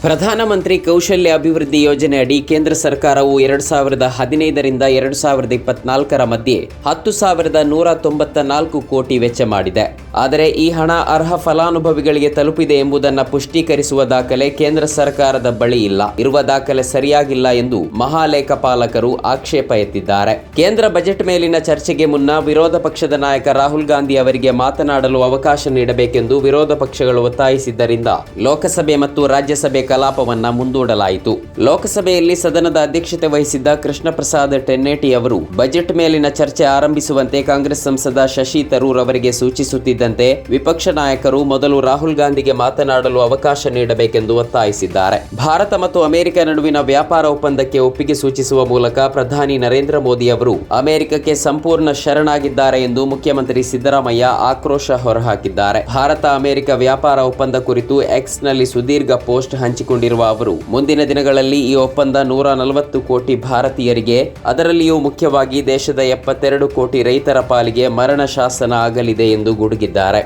ಪ್ರಧಾನಮಂತ್ರಿ ಕೌಶಲ್ಯ ಅಭಿವೃದ್ಧಿ ಯೋಜನೆ ಅಡಿ ಕೇಂದ್ರ ಸರ್ಕಾರವು 2015ರಿಂದ 2024ರ ಮಧ್ಯೆ 10,194 ಕೋಟಿ ವೆಚ್ಚ ಮಾಡಿದೆ. ಆದರೆ ಈ ಹಣ ಅರ್ಹ ಫಲಾನುಭವಿಗಳಿಗೆ ತಲುಪಿದೆ ಎಂಬುದನ್ನು ಪುಷ್ಟೀಕರಿಸುವ ದಾಖಲೆ ಕೇಂದ್ರ ಸರ್ಕಾರದ ಬಳಿ ಇಲ್ಲ. ಇರುವ ದಾಖಲೆ ಸರಿಯಾಗಿಲ್ಲ ಎಂದು ಮಹಾಲೇಖಪಾಲಕರು ಆಕ್ಷೇಪ ಎತ್ತಿದ್ದಾರೆ. ಕೇಂದ್ರ ಬಜೆಟ್ ಮೇಲಿನ ಚರ್ಚೆಗೆ ಮುನ್ನ ವಿರೋಧ ಪಕ್ಷದ ನಾಯಕ ರಾಹುಲ್ ಗಾಂಧಿ ಅವರಿಗೆ ಮಾತನಾಡಲು ಅವಕಾಶ ನೀಡಬೇಕೆಂದು ವಿರೋಧ ಪಕ್ಷಗಳು ಒತ್ತಾಯಿಸಿದ್ದರಿಂದ ಲೋಕಸಭೆ ಮತ್ತು ರಾಜ್ಯಸಭೆ ಕಲಾಪವನ್ನ ಮುಂದೂಡಲಾಯಿತು. ಲೋಕಸಭೆಯಲ್ಲಿ ಸದನದ ಅಧ್ಯಕ್ಷತೆ ವಹಿಸಿದ್ದ ಕೃಷ್ಣ ಪ್ರಸಾದ್ ಟೆನ್ನೇಟಿ ಅವರು ಬಜೆಟ್ ಮೇಲಿನ ಚರ್ಚೆ ಆರಂಭಿಸುವಂತೆ ಕಾಂಗ್ರೆಸ್ ಸಂಸದ ಶಶಿ ತರೂರ್ ಅವರಿಗೆ ಸೂಚಿಸುತ್ತಿದ್ದಂತೆ ವಿಪಕ್ಷ ನಾಯಕರು ಮೊದಲು ರಾಹುಲ್ ಗಾಂಧಿಗೆ ಮಾತನಾಡಲು ಅವಕಾಶ ನೀಡಬೇಕೆಂದು ಒತ್ತಾಯಿಸಿದ್ದಾರೆ. ಭಾರತ ಮತ್ತು ಅಮೆರಿಕ ನಡುವಿನ ವ್ಯಾಪಾರ ಒಪ್ಪಂದಕ್ಕೆ ಒಪ್ಪಿಗೆ ಸೂಚಿಸುವ ಮೂಲಕ ಪ್ರಧಾನಿ ನರೇಂದ್ರ ಮೋದಿ ಅವರು ಅಮೆರಿಕಕ್ಕೆ ಸಂಪೂರ್ಣ ಶರಣಾಗಿದ್ದಾರೆ ಎಂದು ಮುಖ್ಯಮಂತ್ರಿ ಸಿದ್ದರಾಮಯ್ಯ ಆಕ್ರೋಶ ಹೊರಹಾಕಿದ್ದಾರೆ. ಭಾರತ ಅಮೆರಿಕ ವ್ಯಾಪಾರ ಒಪ್ಪಂದ ಕುರಿತು ಎಕ್ಸ್ನಲ್ಲಿ ಸುದೀರ್ಘ ಪೋಸ್ಟ್ ಹಂಚಿಕೊಂಡಿರುವ ಅವರು ಮುಂದಿನ ದಿನಗಳಲ್ಲಿ ಈ ಒಪ್ಪಂದ 140 ಕೋಟಿ ಭಾರತೀಯರಿಗೆ, ಅದರಲ್ಲಿಯೂ ಮುಖ್ಯವಾಗಿ ದೇಶದ 72 ಕೋಟಿ ರೈತರ ಪಾಲಿಗೆ ಮರಣ ಶಾಸನ ಆಗಲಿದೆ ಎಂದು ಗುಡುಗಿದ್ದಾರೆ.